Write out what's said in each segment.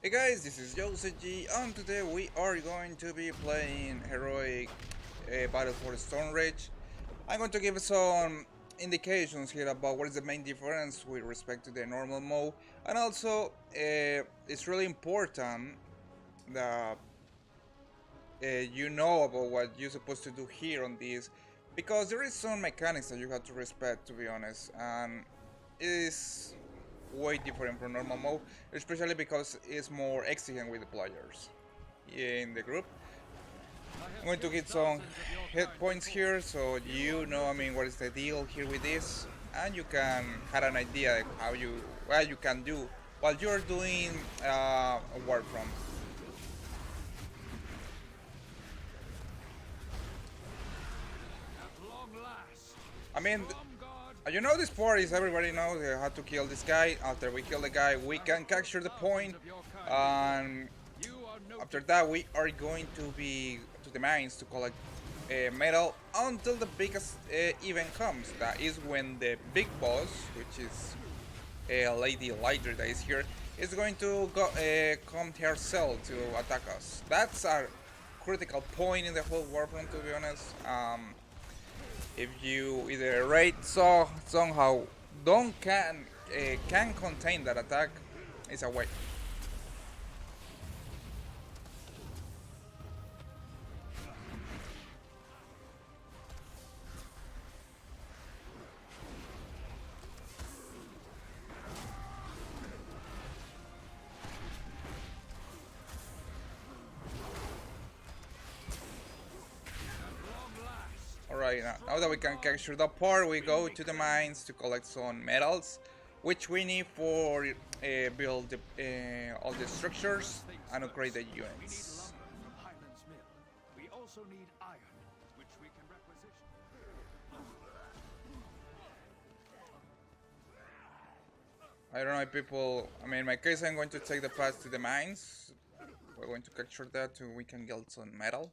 Hey guys, this is G, and today we are going to be playing Heroic Battle for Stone Rage. I'm going to give some indications here about what is the main difference with respect to the normal mode, and also it's really important that you know about what you're supposed to do here on this, because there is some mechanics that you have to respect, to be honest, and it is way different from normal mode, especially because it's more exigent with the players in the group. I'm going to get some hit points here, so you know, I mean, what is the deal here with this, and you can have an idea how what you can do while you're doing a Warfront. I mean, you know this part is everybody knows how to kill this guy. After we kill the guy, we can capture the point, and after that we are going to be to the mines to collect metal until the biggest event comes. That is when the big boss, which is Lady Lighter that is here, is going to come herself to attack us. That's a critical point in the whole Warfront, to be honest. If you either raid somehow don't can contain that attack, it's a way. Alright, now that we can capture that part, we go to the mines to collect some metals, which we need for build all the structures and upgrade the units. We also need iron, which we can requisition. I don't know if people, I mean, in my case I'm going to take the path to the mines. We're going to capture that so we can get some metal.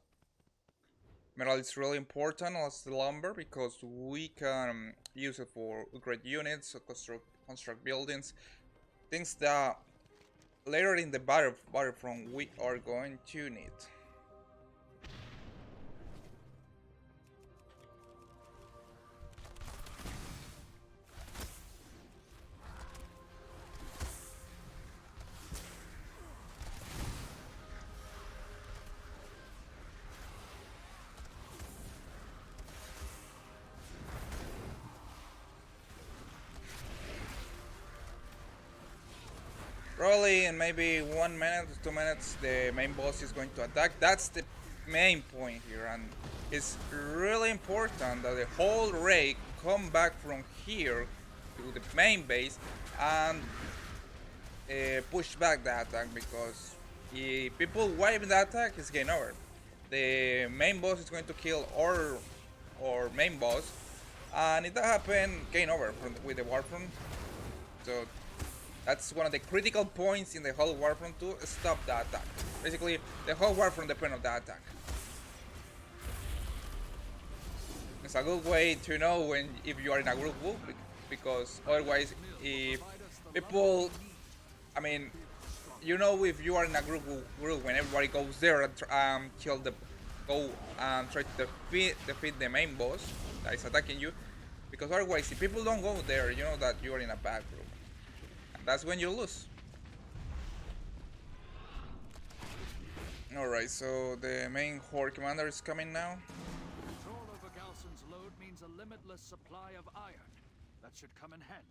Metal is really important as the lumber because we can use it for upgrade units, construct buildings, things that later in the battlefront we are going to need. Probably in maybe 1 minute, 2 minutes, the main boss is going to attack. That's the main point here, and it's really important that the whole raid come back from here to the main base and push back the attack, because if people wipe the attack, it's game over. The main boss is going to kill our main boss, and if that happens, game over with the Warfront. So that's one of the critical points in the whole Warfront to stop the attack. Basically, the whole Warfront depends on the attack. It's a good way to know when if you are in a group wolf, because otherwise, if people, I mean, you know, if you are in a group when everybody goes there and kill the go and try to defeat the main boss that is attacking you, because otherwise, if people don't go there, you know that you are in a bad group. That's when you lose. Alright, so the main horde commander is coming now. Control over Galson's load means a limitless supply of iron. That should come in handy.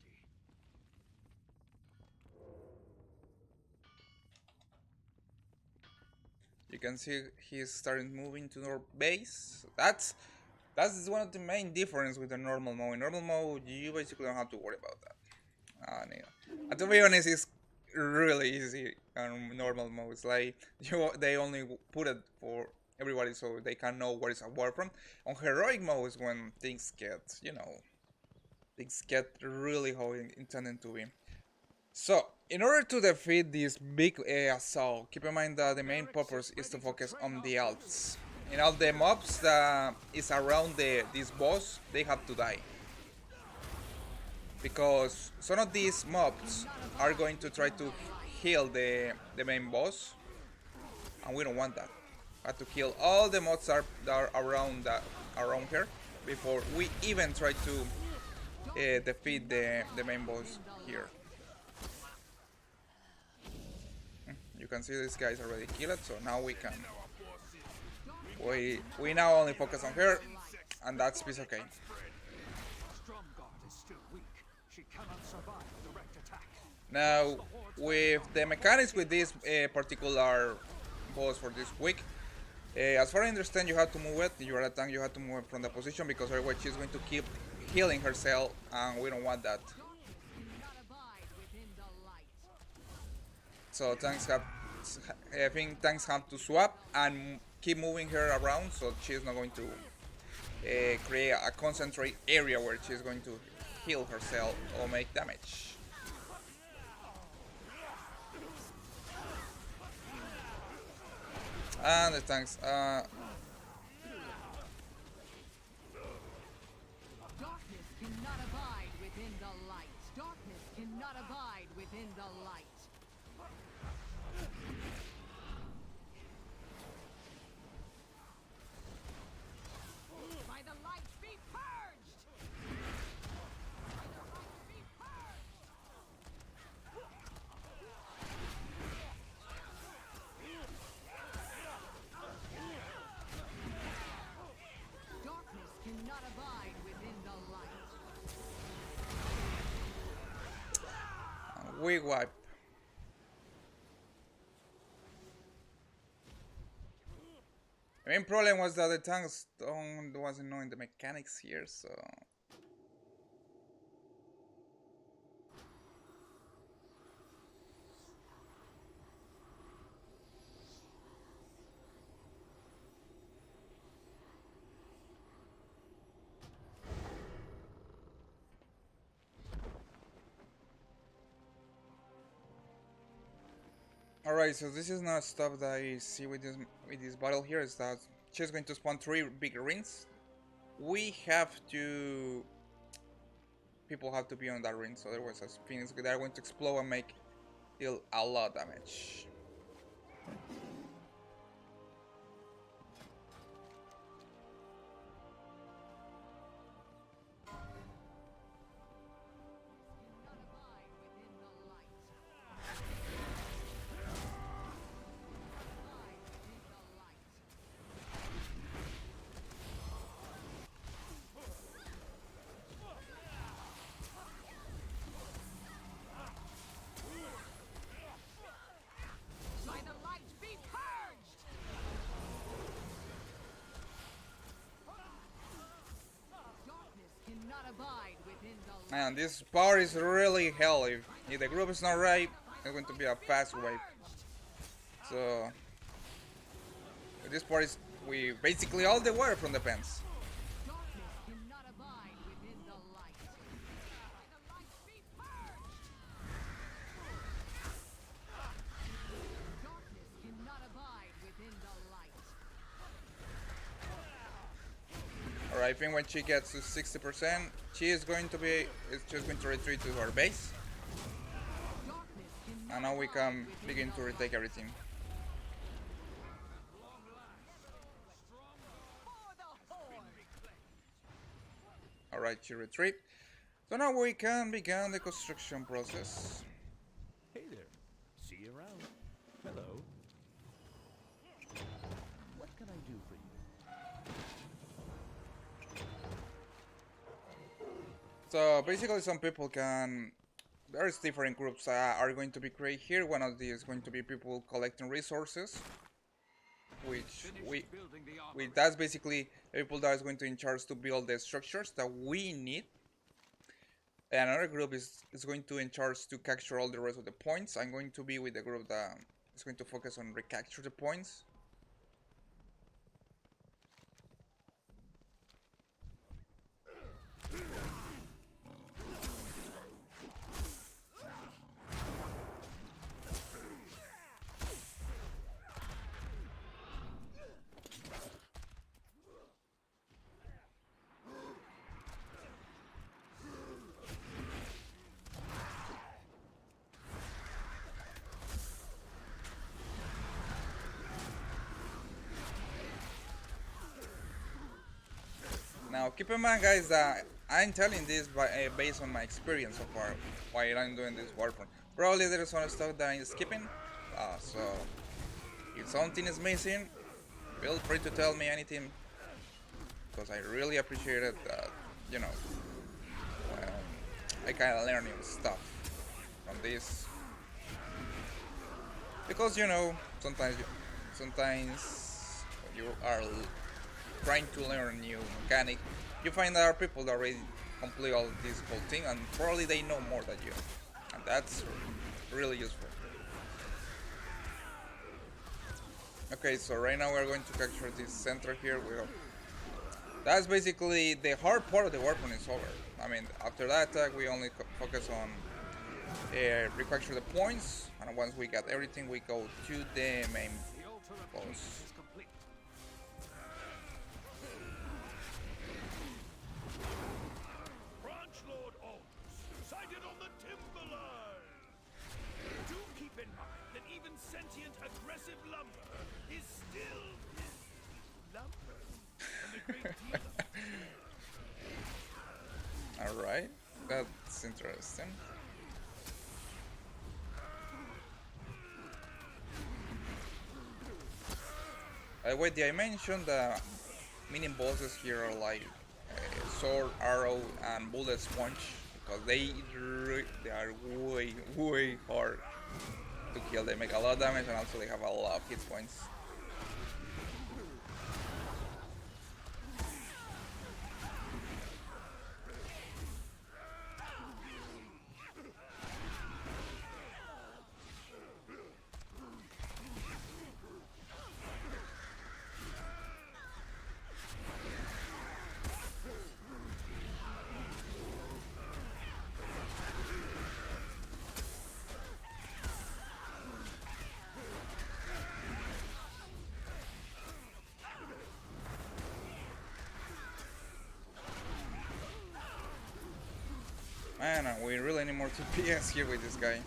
You can see he's starting moving to our base. That's one of the main difference with the normal mode. In normal mode, you basically don't have to worry about that. And to be honest, it's really easy on normal mode. It's like they only put it for everybody so they can know what is a Warfront. On heroic mode is when things get, things get really how intended to be. So, in order to defeat this big assault, keep in mind that the main purpose is to focus on the alts. All the mobs that is around this boss, they have to die. Because some of these mobs are going to try to heal the main boss, and we don't want that. We have to kill all the mods that are around here before we even try to defeat the main boss here. You can see this guy's already killed, so now we can. We now only focus on her, and that's piece okay. Stromgarde is still weak. She cannot survive a direct attack. Now, with the mechanics with this particular boss for this week, as far as I understand, you have to move it. You're a tank, you have to move it from the position because otherwise she's going to keep healing herself, and we don't want that. So tanks have, I think tanks have to swap and keep moving her around, so she's not going to create a concentrate area where she's going to heal herself or make damage. And the tanks, Darkness cannot abide within the light. Darkness cannot abide within the light. By the light be purged! By the light be purged! Darkness cannot abide within the light. we wipe. The main problem was that the tanks wasn't knowing the mechanics here, so. Alright, so this is not stuff that I see with this battle here, is that she's going to spawn 3 big rings. We have to... People have to be on that ring, so otherwise things that are going to explode and deal a lot of damage. Man, this part is really hell. If the group is not right, it's going to be a fast wipe. So this part is we basically all the water from the pens. Alright, I think when she gets to 60%, she is going to be just going to retreat to her base. And now we can begin to retake everything. Alright, she retreat. So now we can begin the construction process. Hey there. See you around. Hello. What can I do for you? So basically some people can... There's different groups are going to be created here. One of these is going to be people collecting resources. Which that's basically people that is going to in charge to build the structures that we need. And another group is going to in charge to capture all the rest of the points. I'm going to be with the group that is going to focus on recapture the points. Keep in mind, guys, that I'm telling this based on my experience so far while I'm doing this Warfront. Probably there is some stuff that I'm skipping, so if something is missing, feel free to tell me anything, because I really appreciate it that, you know, I kind of learn new stuff from this. Because, you know, sometimes when you are trying to learn new mechanic, you find there are people that already complete all this whole thing, and probably they know more than you, and that's really useful. Okay, so right now we're going to capture this center here. That's basically the hard part of the weapon is over. I mean, after that attack, we only focus on recapture the points, and once we got everything, we go to the main boss. Sentient aggressive lumber is still lumber and a great deal of Alright, that's interesting. Wait, did I mention the mini bosses here are like sword, arrow, and bullet sponge? Because they are way hard to kill. They make a lot of damage, and also they have a lot of hit points. Man, we really need more TPS here with this guy.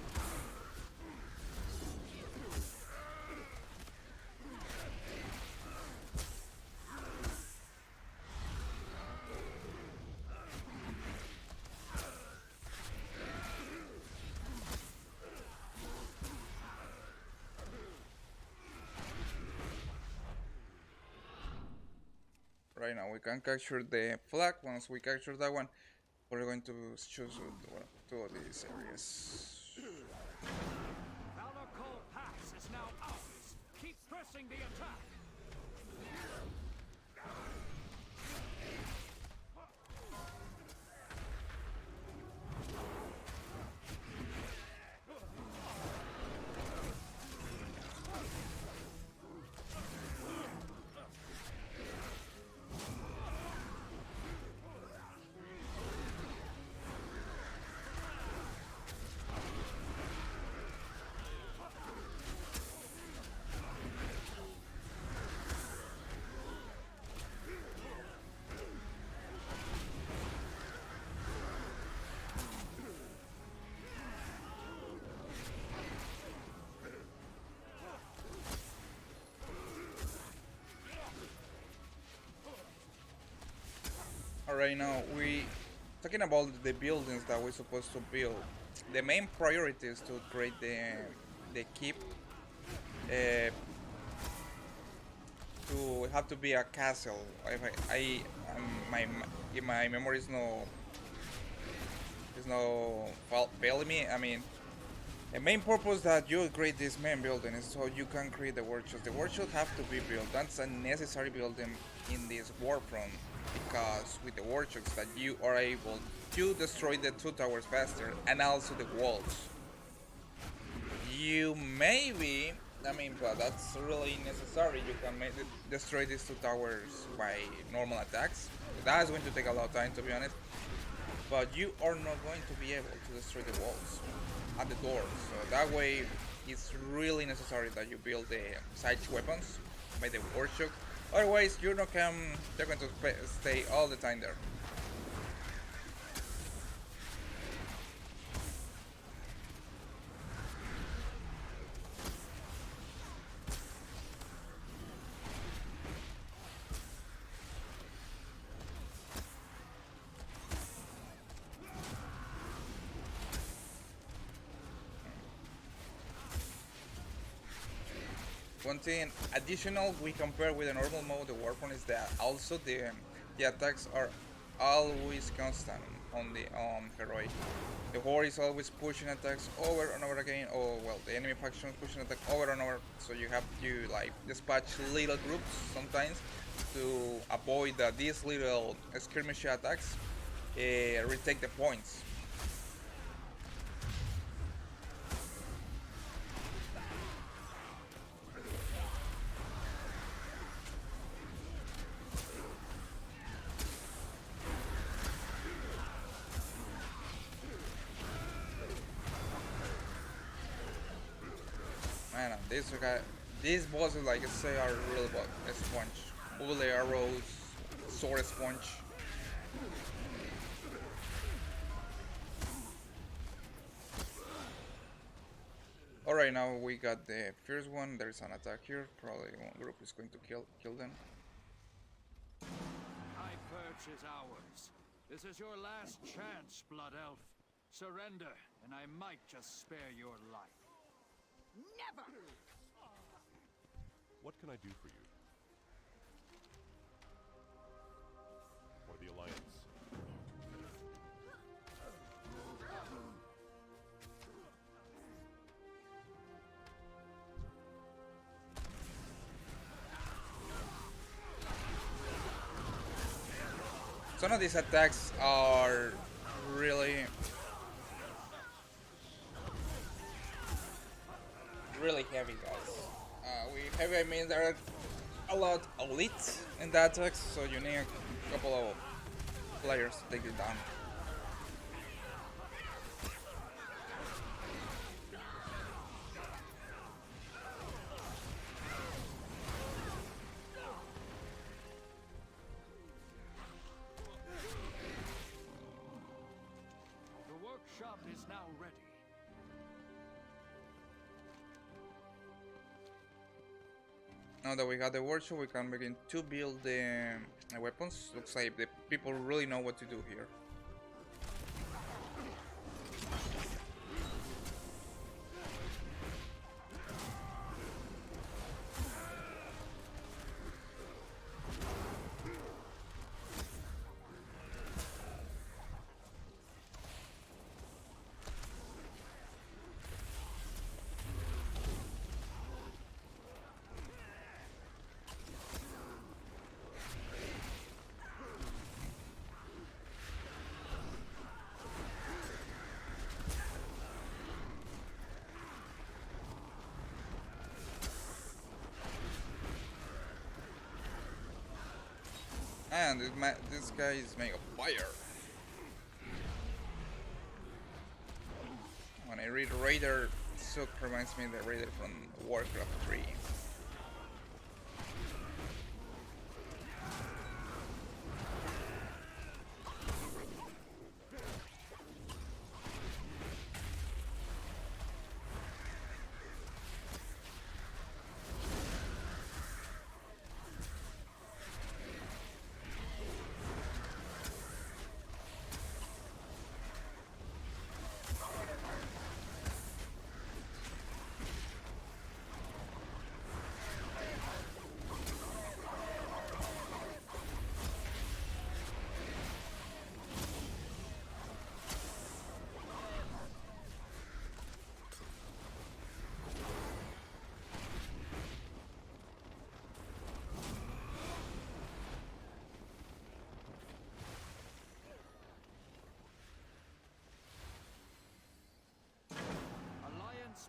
Right now we can capture the flag. Once we capture that one, we're going to choose two of these areas. Valor Pass is now ours. Keep pressing the attack. Alright, now we talking about the buildings that we're supposed to build. The main priority is to create the keep. To have to be a castle. If my memory is no failing me. I mean, the main purpose that you create this main building is so you can create the workshops. The workshops have to be built. That's a necessary building in this Warfront, because with the workshops that you are able to destroy the two towers faster and also the walls. You maybe, I mean, but that's really necessary. You can destroy these two towers by normal attacks. That's going to take a lot of time, to be honest. But you are not going to be able to destroy the walls at the doors. So that way, it's really necessary that you build the siege weapons by the workshop. Otherwise, you're going to stay all the time there. One thing additional we compare with the normal mode, the Warfront, is that also the attacks are always constant on the heroic. The horde is always pushing attacks over and over again. Oh well, the enemy faction is pushing attack over and over. So you have to like dispatch little groups sometimes to avoid these little skirmish attacks. Retake the points. Man, these bosses, like I say, are really a sponge. All the arrows, sword sponge. Alright, now we got the first one. There's an attack here. Probably one group is going to kill them. High perch is ours. This is your last chance, Blood Elf. Surrender, and I might just spare your life. Never! What can I do for you? For the Alliance. Some of these attacks are really heavy, guys. With heavy, I mean there are a lot of elites in the attacks, so you need a couple of players to take it down. The workshop is now ready. Now that we got the workshop, we can begin to build the weapons. Looks like the people really know what to do here. And this guy is made of fire. When I read Raider, Sook reminds me of the Raider from Warcraft 3.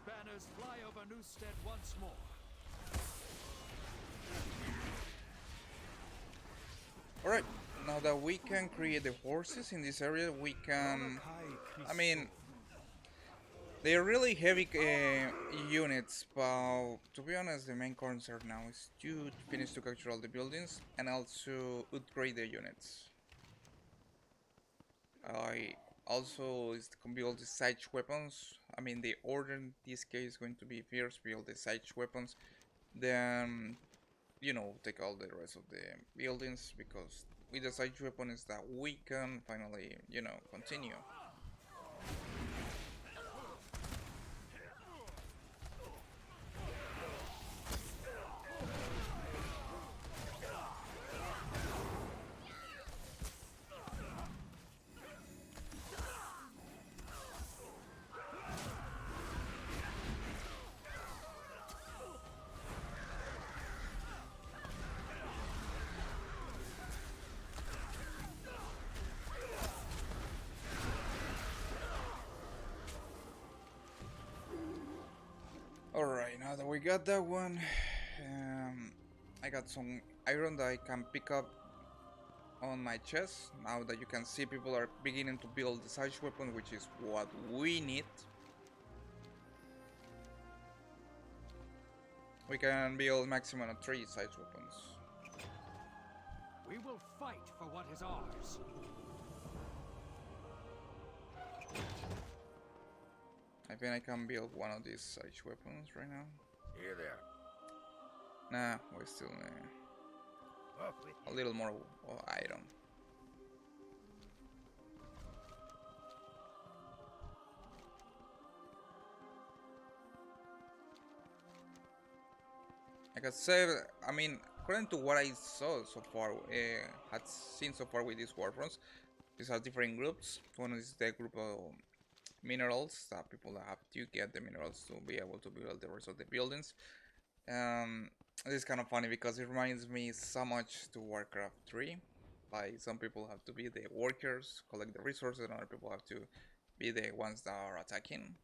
Banners fly over Newstead once more. Alright, now that we can create the horses in this area, we can... I mean, they're really heavy units, but to be honest, the main concern now is to finish to capture all the buildings and also upgrade the units. I also can build the siege weapons. I mean, the order in this case is going to be first build the siege weapons, then, you know, take all the rest of the buildings, because with the siege weapons that we can finally, you know, continue. Now that we got that one, I got some iron that I can pick up on my chest. Now that you can see, people are beginning to build the siege weapon, which is what we need. We can build maximum of 3 siege weapons. We will fight for what is ours. I think I can build one of these siege weapons right now. Here there. Nah, we still need Off with a little more iron. Like I said, I mean, according to what I saw so far, had seen so far with these Warfronts, these are different groups. One is the group of minerals that people have to get the minerals to be able to build the rest of the buildings. This is kind of funny because it reminds me so much to Warcraft 3. Like, some people have to be the workers, collect the resources, and other people have to be the ones that are attacking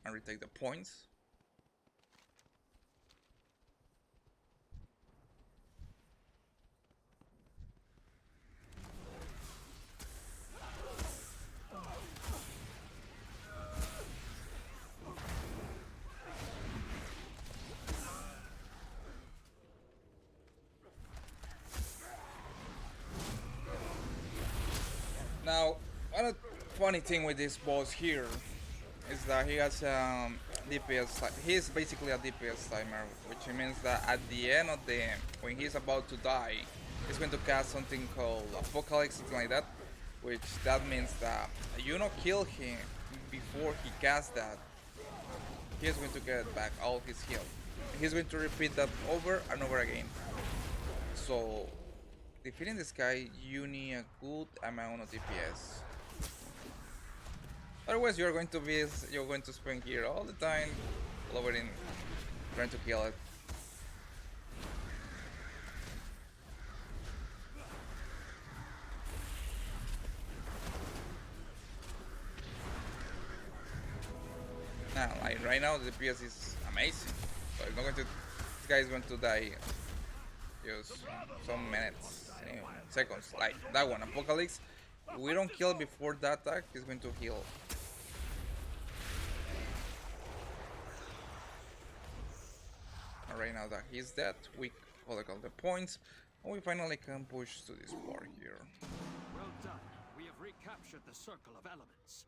and retake the points. Now, one funny thing with this boss here is that he has DPS. He's basically a DPS timer, which means that at the end of when he's about to die, he's going to cast something called Apocalypse, something like that. Which that means that you don't kill him before he casts that, he's going to get back all his health. He's going to repeat that over and over again. So, defeating this guy, you need a good amount of DPS. Otherwise, you're going to spend here all the time, lowering, trying to kill it. Now, like right now, the DPS is amazing. So it's not going to. This guy is going to die. Just some minutes, seconds, like that one, Apocalypse. We don't kill before that attack, he's going to heal. And right now that he's dead, we collect all the points, and we finally can push to this part here. Well done. We have recaptured the circle of elements.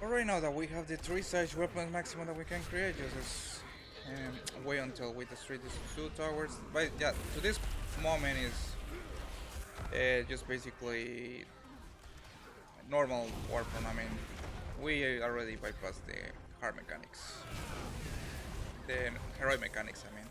Alright, now that we have the 3 siege weapons maximum that we can create, just wait until we destroy these 2 towers. But yeah, to this moment is just basically normal Warfront. I mean, we already bypassed the hard mechanics, the heroic mechanics, I mean.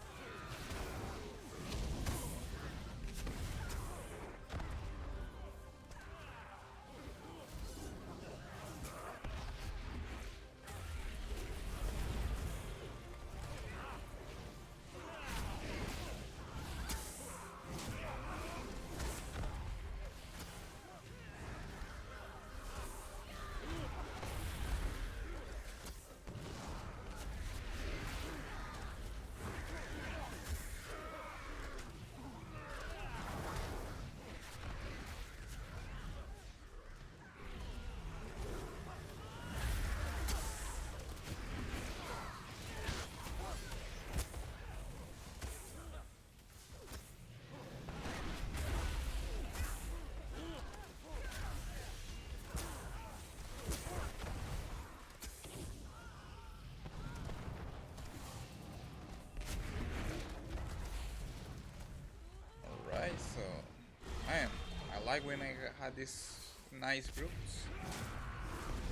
like when I had these nice groups.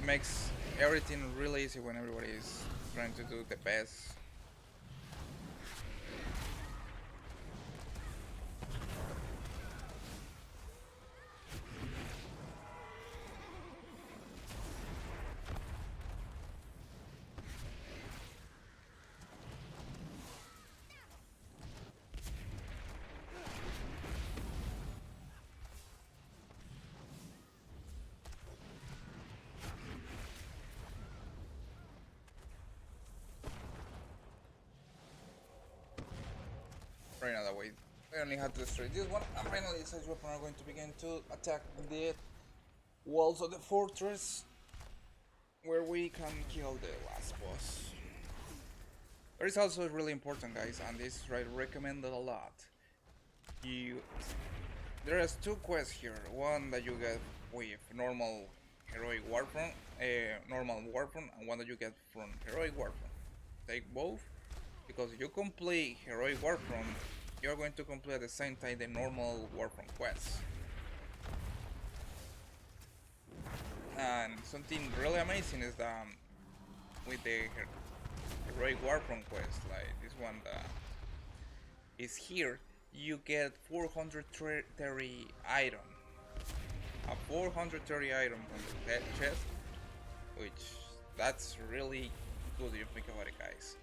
It makes everything really easy when everybody is trying to do the best. Right now that way. We only have to destroy this one, and finally the siege weapon are going to begin to attack the walls of the fortress, where we can kill the last boss. There is also really important, guys, and this is recommended a lot. There is two quests here. One that you get with normal heroic warfront, normal warfront, and one that you get from heroic warfront. Take both, because if you complete heroic warfront, you're going to complete at the same time the normal warfront quests. And something really amazing is that with the heroic warfront quest, like this one that is here, you get 430 item. A 430 item from the chest, which that's really good if you think about it, guys.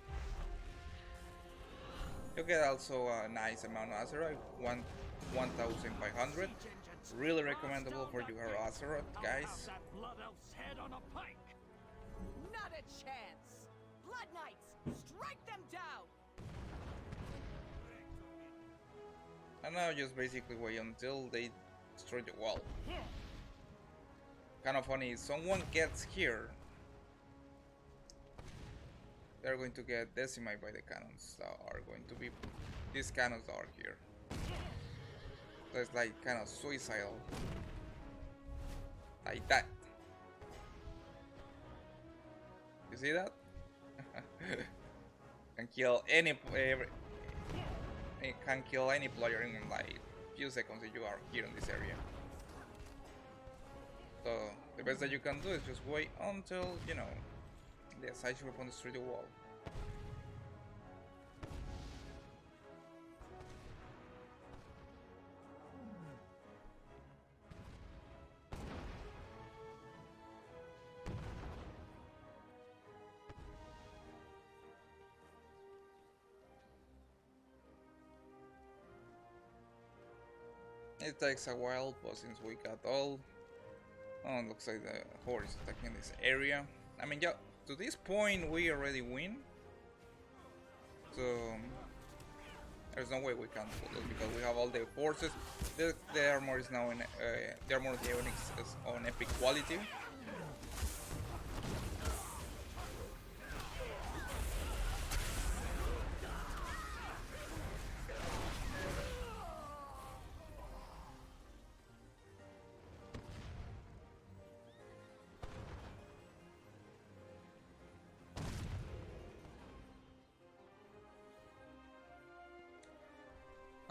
You get also a nice amount of Azeroth, 1,500. Really recommendable for your Azeroth, guys. That blood elf's head on a pike. Not a chance! Blood Knights, strike them down! And now just basically wait until they destroy the wall. Kind of funny, if someone gets here, they're going to get decimated by the cannons that are going to be, these cannons that are here. So it's like kind of suicidal, like that. You see that? Can kill any it can kill any player in like few seconds if you are here in this area. So the best that you can do is just wait until, you know, the siege weapon destroy the wall. It takes a while, but since we got all, oh, it looks like the horde is attacking this area. I mean, yeah, to this point we already win, so there's no way we can lose because we have all the forces. The armor is now in the armor of the Onyx is on epic quality.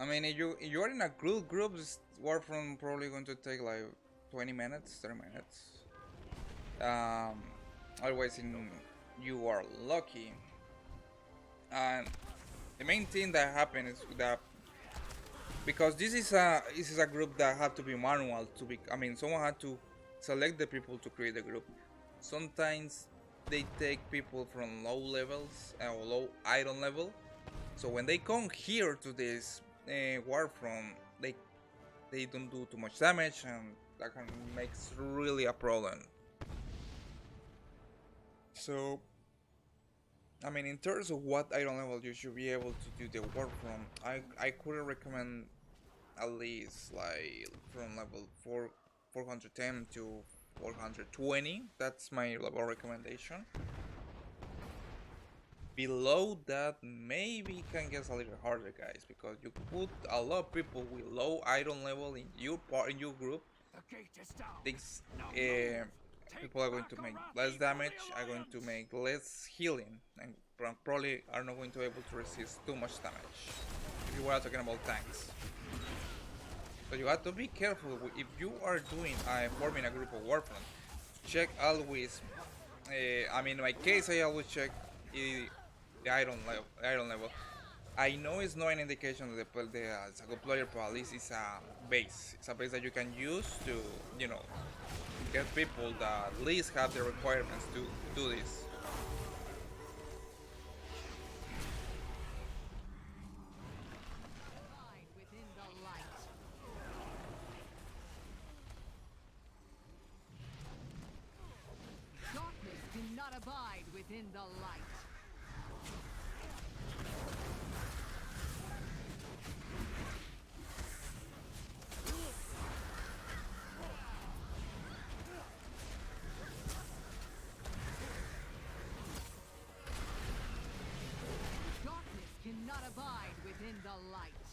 I mean, if you're in a group, this Warfront probably going to take like 20 minutes, 30 minutes. Otherwise, you are lucky. And the main thing that happened is that because this is a group that had to be manual to be. I mean, someone had to select the people to create the group. Sometimes they take people from low levels or low iron level. So when they come here to this Warfront, they don't do too much damage, and that can makes really a problem. So, I mean, in terms of what iron level you should be able to do the Warfront, I could recommend at least like from level 410 to 420. That's my level recommendation. Below that, maybe it can get a little harder, guys, because you put a lot of people with low iron level in your group. The gate is down. These people are going to make less damage, are going to make less healing, and probably are not going to be able to resist too much damage. If you were talking about tanks. So you have to be careful if you are doing forming a group of Warfront. Check always. I mean, in my case, I always check the iron level. I know it's not an indication that the it's a good player, but at least it's a base. It's a base that you can use to, you know, get people that at least have the requirements to do this. Abide within the light. Darkness cannot abide within the light. Darkness cannot abide within the light.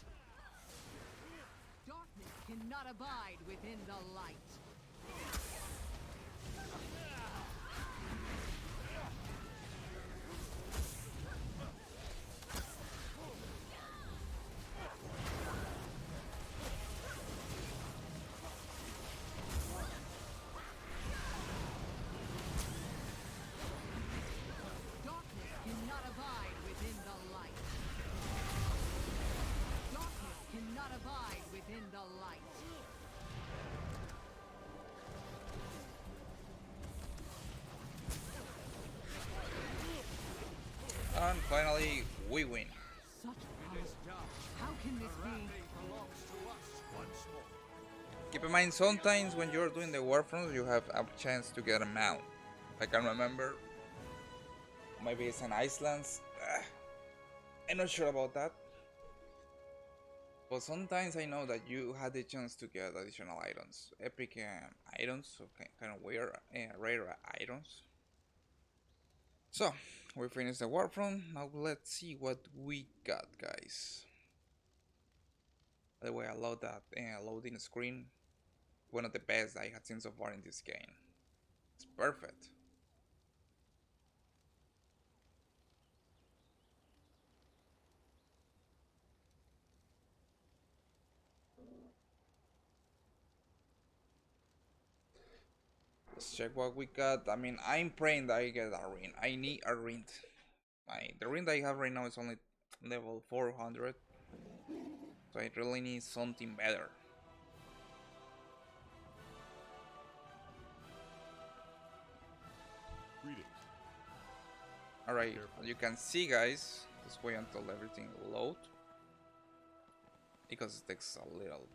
Darkness cannot abide within the light. Darkness cannot abide within the light. Darkness cannot abide within the light. And finally, we win. Such It is power. done. How can this be? Randy belongs to us once more. Keep in mind, sometimes when you're doing the Warfronts, you have a chance to get a mount. If I can remember, maybe it's an Iceland's. I'm not sure about that. But sometimes I know that you had the chance to get additional items, epic items, so kind of rare items. So we finished the Warfront. Now let's see what we got, guys. By the way, I love that loading screen. One of the best I had seen so far in this game. It's perfect. Let's check what we got. I mean, I'm praying that I get a ring. I need a ring. The ring that I have right now is only level 400. So I really need something better. Greetings. Alright, you can see, guys. Just wait until everything load. Because it takes a little.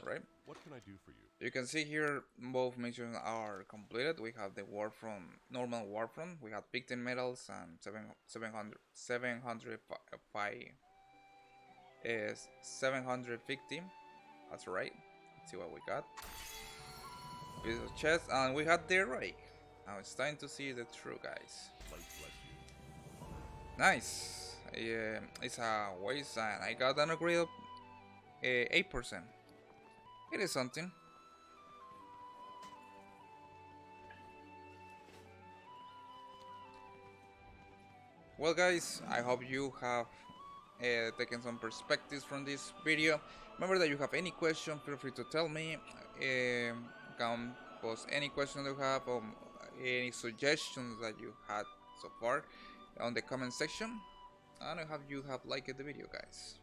Alright. What can I do for you? You can see here both missions are completed. We have the Warfront, normal Warfront. We have 15 medals and 750. That's right. Let's see what we got. Piece of chest, and we had the right. Now it's time to see the true, guys. Light bless you. Nice. Yeah, it's a waste, and I got an upgrade of 8%. It is something. Well, guys, I hope you have taken some perspectives from this video. Remember that you have any question, feel free to tell me. Can post any question you have or any suggestions that you had so far on the comment section. And I hope you have liked the video, guys.